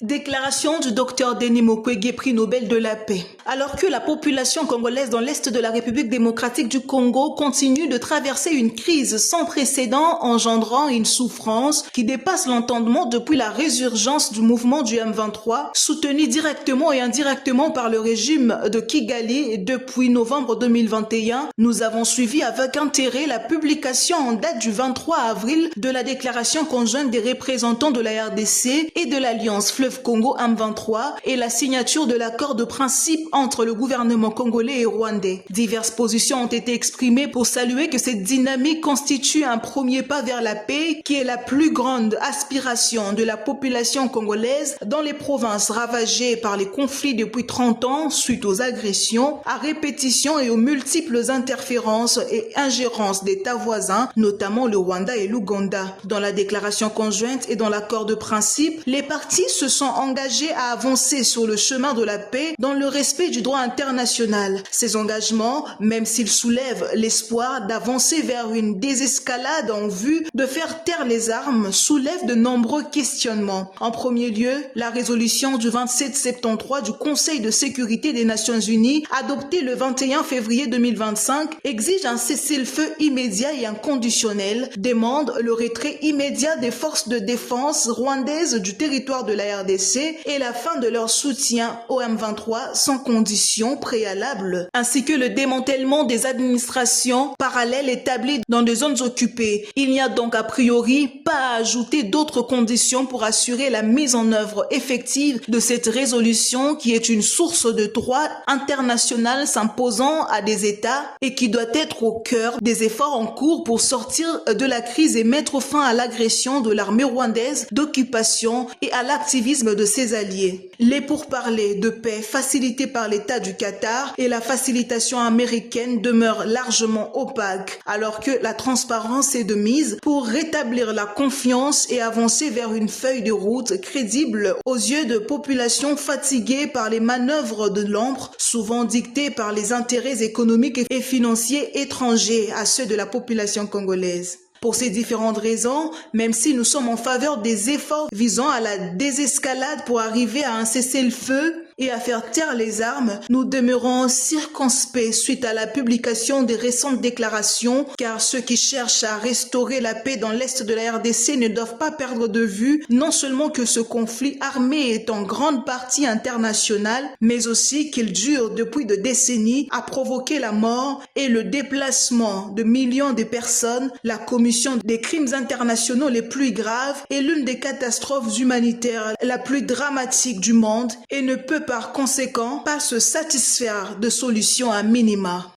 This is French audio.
Déclaration du docteur Denis Mukwege, prix Nobel de la paix. Alors que la population congolaise dans l'est de la République démocratique du Congo continue de traverser une crise sans précédent engendrant une souffrance qui dépasse l'entendement depuis la résurgence du mouvement du M23, soutenu directement et indirectement par le régime de Kigali depuis novembre 2021, nous avons suivi avec intérêt la publication en date du 23 avril de la déclaration conjointe des représentants de la RDC et de l'Alliance Fleuve Congo M23 et la signature de l'accord de principe entre le gouvernement congolais et rwandais. Diverses positions ont été exprimées pour saluer que cette dynamique constitue un premier pas vers la paix qui est la plus grande aspiration de la population congolaise dans les provinces ravagées par les conflits depuis 30 ans suite aux agressions à répétition et aux multiples interférences et ingérences d'États voisins, notamment le Rwanda et l'Ouganda. Dans la déclaration conjointe et dans l'accord de principe, les parties se sont engagés à avancer sur le chemin de la paix dans le respect du droit international. Ces engagements, même s'ils soulèvent l'espoir d'avancer vers une désescalade en vue de faire taire les armes, soulèvent de nombreux questionnements. En premier lieu, la résolution du 2773 du Conseil de sécurité des Nations Unies, adoptée le 21 février 2025, exige un cessez-le-feu immédiat et inconditionnel, demande le retrait immédiat des forces de défense rwandaises du territoire de la RDC et la fin de leur soutien au M23 sans condition préalable, ainsi que le démantèlement des administrations parallèles établies dans des zones occupées. Il n'y a donc a priori pas à ajouter d'autres conditions pour assurer la mise en œuvre effective de cette résolution qui est une source de droit international s'imposant à des États et qui doit être au cœur des efforts en cours pour sortir de la crise et mettre fin à l'agression de l'armée rwandaise d'occupation et à l'activisme de ses alliés. Les pourparlers de paix facilités par l'État du Qatar et la facilitation américaine demeurent largement opaques, alors que la transparence est de mise pour rétablir la confiance et avancer vers une feuille de route crédible aux yeux de populations fatiguées par les manœuvres de l'ombre, souvent dictées par les intérêts économiques et financiers étrangers à ceux de la population congolaise. Pour ces différentes raisons, même si nous sommes en faveur des efforts visant à la désescalade pour arriver à un cessez-le-feu et à faire taire les armes, nous demeurons circonspects suite à la publication des récentes déclarations, car ceux qui cherchent à restaurer la paix dans l'est de la RDC ne doivent pas perdre de vue non seulement que ce conflit armé est en grande partie international, mais aussi qu'il dure depuis des décennies, a provoqué la mort et le déplacement de millions de personnes. La commission des crimes internationaux les plus graves est l'une des catastrophes humanitaires la plus dramatique du monde et ne peut par conséquent pas se satisfaire de solutions à minima.